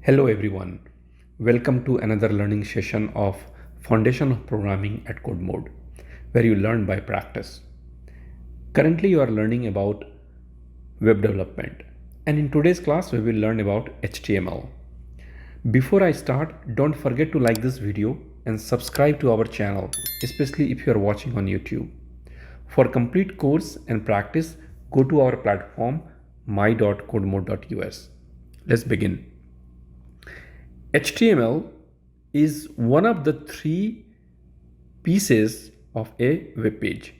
Hello everyone, welcome to another learning session of Foundation of Programming at CodeMode, where you learn by practice. Currently you are learning about web development, and in today's class we will learn about HTML. Before I start, don't forget to like this video and subscribe to our channel, especially if you are watching on YouTube. For complete course and practice, go to our platform my.codemode.us. Let's begin. HTML is one of the three pieces of a web page.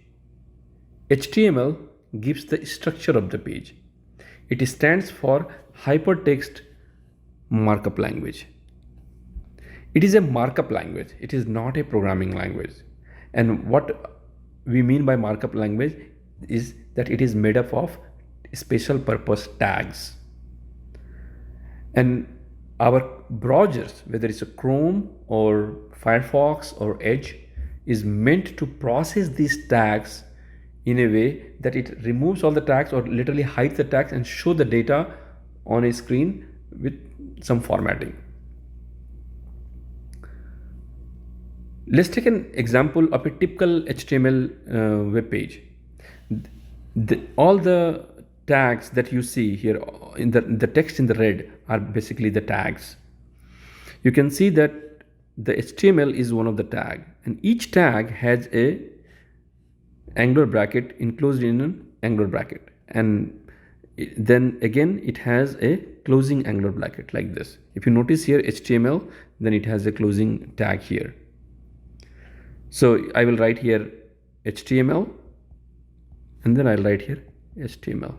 HTML gives the structure of the page. It stands for Hypertext Markup Language. It is a markup language. It is not a programming language. And what we mean by markup language is that it is made up of special purpose tags. And our browsers, whether it's a Chrome or Firefox or Edge, is meant to process these tags in a way that it removes all the tags or literally hides the tags and show the data on a screen with some formatting. Let's take an example of a typical HTML web page. All the tags that you see here in the text in the red are basically the tags. You can see that the HTML is one of the tag, and each tag has a angular bracket enclosed in an angular bracket, and then again it has a closing angular bracket like this. If you notice here HTML, then it has a closing tag here. So I will write here HTML and then I'll write here HTML.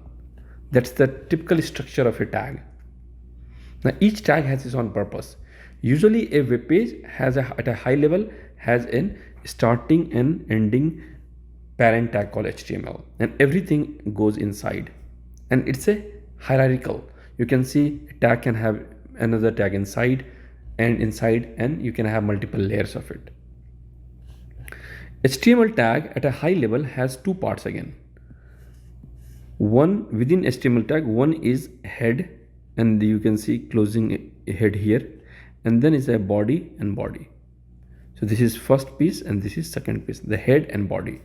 That's the typical structure of a tag. Now each tag has its own purpose. Usually a web page has at a high level has an starting and ending parent tag called HTML, and everything goes inside, and it's a hierarchical. You can see a tag can have another tag inside, and you can have multiple layers of it. HTML tag at a high level has two parts again. One within HTML tag, one is head, and you can see closing head here, and then is a body and body. So this is first piece and this is second piece, the head and body.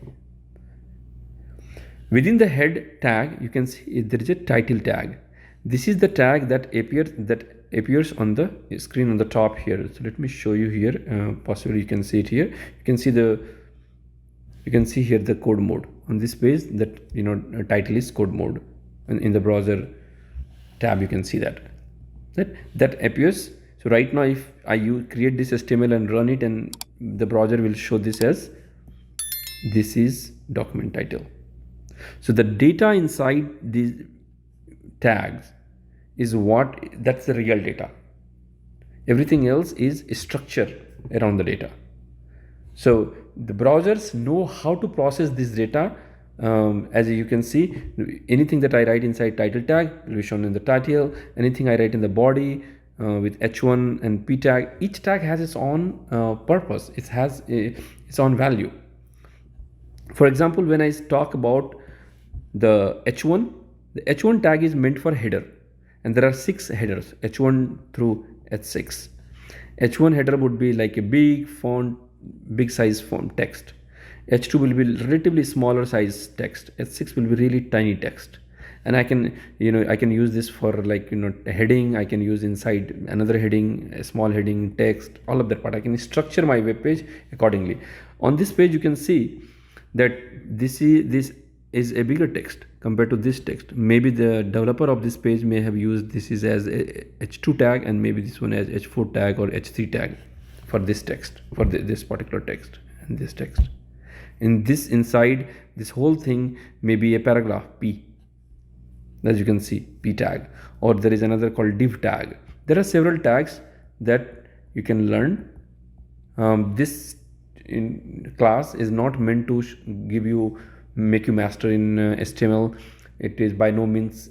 Within the head tag, you can see there is a title tag. This is the tag that appears on the screen on the top here. So let me show you here. Possibly you can see it here. You can see here the code mode on this page. That title is code mode, and in the browser tab you can see that appears. So right now if I create this HTML and run it, and the browser will show this as this is document title. So the data inside these tags is that's the real data. Everything else is structure around the data. So the browsers know how to process this data. As you can see, anything that I write inside title tag will be shown in the title. Anything I write in the body with H1 and P tag, each tag has its own purpose. It has its own value. For example, when I talk about the H1 tag is meant for header, and there are 6 headers, H1 through H6. H1 header would be like a big size font text. H2 will be relatively smaller size text. H6 will be really tiny text. And I can use this for a heading. I can use inside another heading, a small heading, text, all of that part. I can structure my web page accordingly. On this page, you can see that this is a bigger text compared to this text. Maybe the developer of this page may have used this is as a H2 tag, and maybe this one as H4 tag or H3 tag for this text, for this particular text and this text. Inside this whole thing may be a paragraph P, as you can see, P tag, or there is another called div tag. There are several tags that you can learn. This class is not meant to make you master in HTML. It is by no means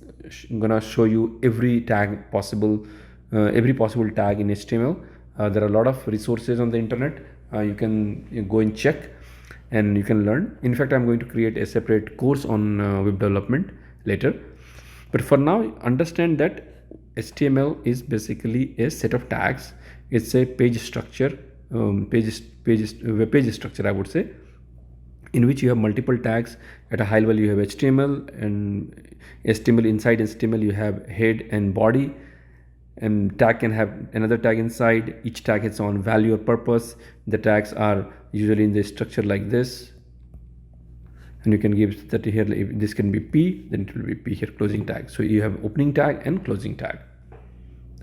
gonna show you every tag possible, every possible tag in HTML. There are a lot of resources on the internet. You can go and check, and you can learn. In fact, I'm going to create a separate course on web development later. But for now, understand that HTML is basically a set of tags. It's a page structure, web page structure, I would say, in which you have multiple tags. At a high level you have HTML, and HTML inside HTML you have head and body, and tag can have another tag inside. Each tag has its own value or purpose. The tags are usually in the structure like this, and you can give that here. If this can be P, then it will be P here, closing tag. So you have opening tag and closing tag.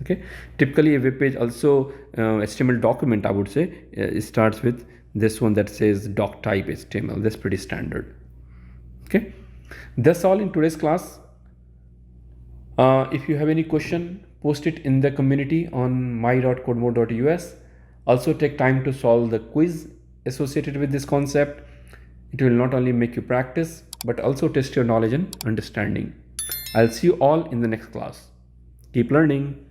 Okay, typically a web page also HTML document, I would say, it starts with this one that says doc type HTML. That's pretty standard. Okay, that's all in today's class. If you have any question, post it in the community on my.codemode.us. Also take time to solve the quiz associated with this concept. It will not only make you practice, but also test your knowledge and understanding. I'll see you all in the next class. Keep learning.